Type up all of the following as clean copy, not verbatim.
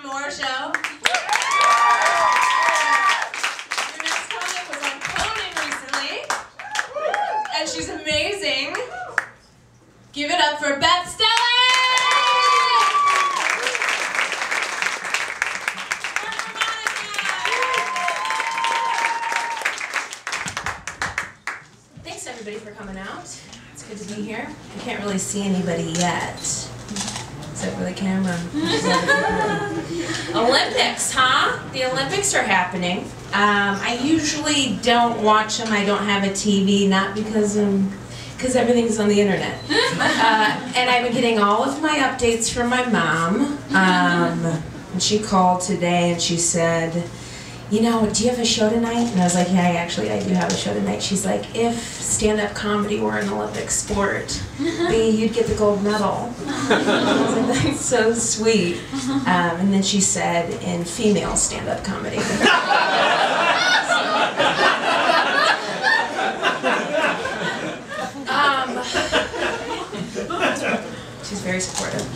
Moore Show. Your next comic was on Conan recently, and she's amazing. Give it up for Beth Stelling! Thanks everybody for coming out. It's good to be here. I can't really see anybody yet, except for the camera. Olympics, huh? The Olympics are happening. I usually don't watch them. I don't have a TV, not because everything's on the internet. And I've been getting all of my updates from my mom. And she called today and she said, you know, do you have a show tonight? And I was like, yeah, actually I do have a show tonight. She's like, if stand-up comedy were an Olympic sport, you'd get the gold medal. I was like, that's so sweet. And then she said, in female stand-up comedy. She's very supportive.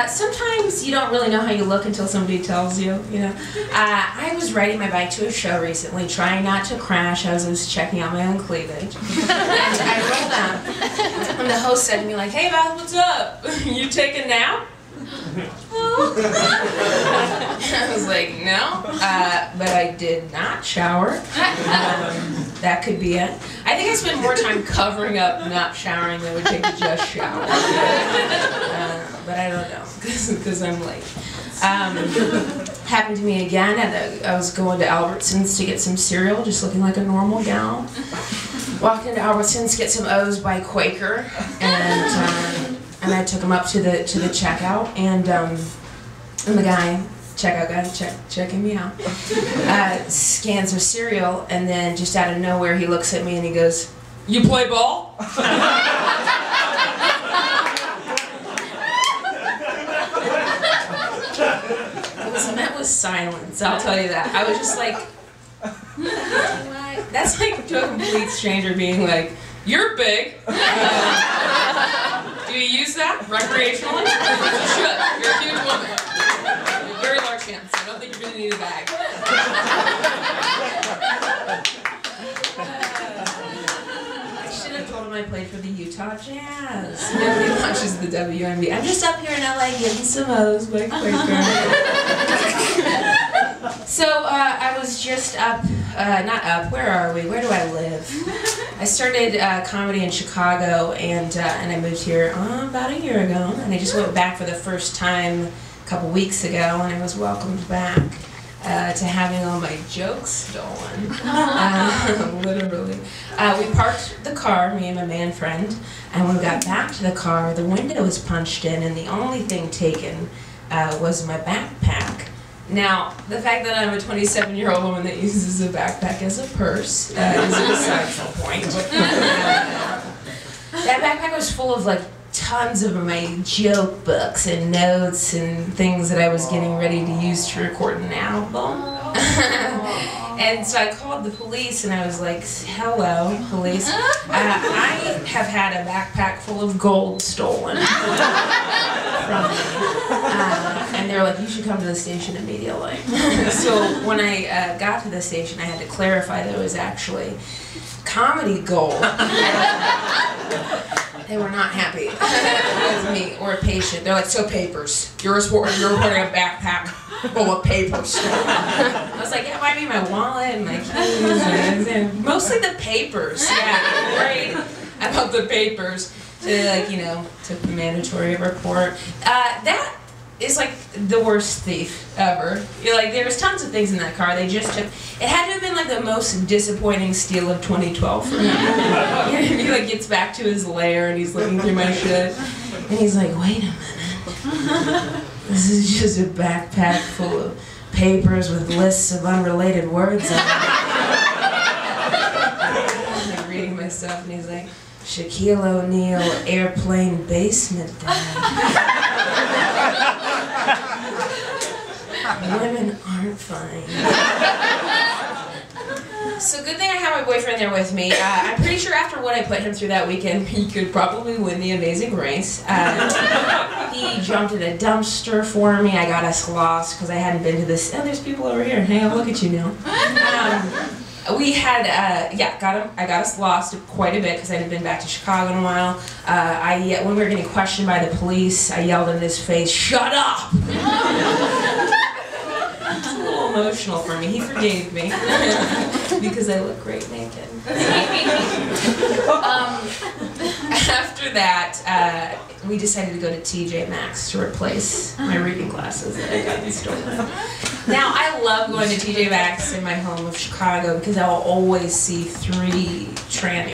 Sometimes you don't really know how you look until somebody tells you, you know. I was riding my bike to a show recently, trying not to crash as I was checking out my own cleavage. And I rolled up, and the host said to me like, hey Beth, what's up? You take a nap? I was like, no, but I did not shower. That could be it. I think I spend more time covering up not showering than it would take to just shower. But I don't know, because I'm late. Happened to me again, and I was going to Albertsons to get some cereal, just looking like a normal gal. Walked into Albertsons to get some O's by Quaker, and I took them up to the checkout, and the guy, checkout guy, checking me out, scans her cereal, and then just out of nowhere he looks at me and he goes, "You play ball?" It was met with silence, I'll tell you that. I was just like, what? That's like to a complete stranger being like, "You're big. Do you use that recreationally?" You should. You're a huge woman. You have a very large hands. I don't think you're going to need a bag. I should have told him I played for the Utah Jazz. Nobody watches the WMVI. I'm just up here in LA getting some O's by Quaker. So I was just up, not up, where are we? Where do I live? I started comedy in Chicago, and I moved here about a year ago, and I just went back for the first time a couple weeks ago, and I was welcomed back to having all my jokes stolen, literally. We parked the car, me and my man friend, and when we got back to the car, the window was punched in, and the only thing taken was my backpack. Now, the fact that I'm a 27-year-old woman that uses a backpack as a purse is besides the point. That backpack was full of like tons of my joke books and notes and things that I was getting ready to use to record an album. And so I called the police and I was like, hello, police. I have had a backpack full of gold stolen from me. And they were like, you should come to the station immediately. So when I got to the station, I had to clarify that it was actually comedy gold. They were not happy with me or a patient. They're like, so papers. You're reporting a backpack full of papers. I was like, yeah, it might be my wallet and my keys. And mostly the papers. Yeah, I'm worried about the papers. So they like, you know, took the mandatory report. That is like the worst thief ever. You're like, there was tons of things in that car. They just took. It had to have been like the most disappointing steal of 2012 for him. He like gets back to his lair and he's looking through my shit, and he's like, wait a minute. This is just a backpack full of papers with lists of unrelated words on it. I'm like reading my stuff, and he's like, Shaquille O'Neal airplane basement dive. Women aren't fine. So good thing I have my boyfriend there with me. I'm pretty sure after what I put him through that weekend, he could probably win the Amazing Race. He He jumped in a dumpster for me. I got us lost because I hadn't been to this. Oh, there's people over here. Hey, look at you now. We had, I got us lost quite a bit because I hadn't been back to Chicago in a while. When we were getting questioned by the police, I yelled in his face, "Shut up!" It's a little emotional for me. He forgave me because I look great naked. After that, we decided to go to TJ Maxx to replace my reading glasses that I got stolen. Now, I love going to TJ Maxx in my home of Chicago because I will always see 3 tranny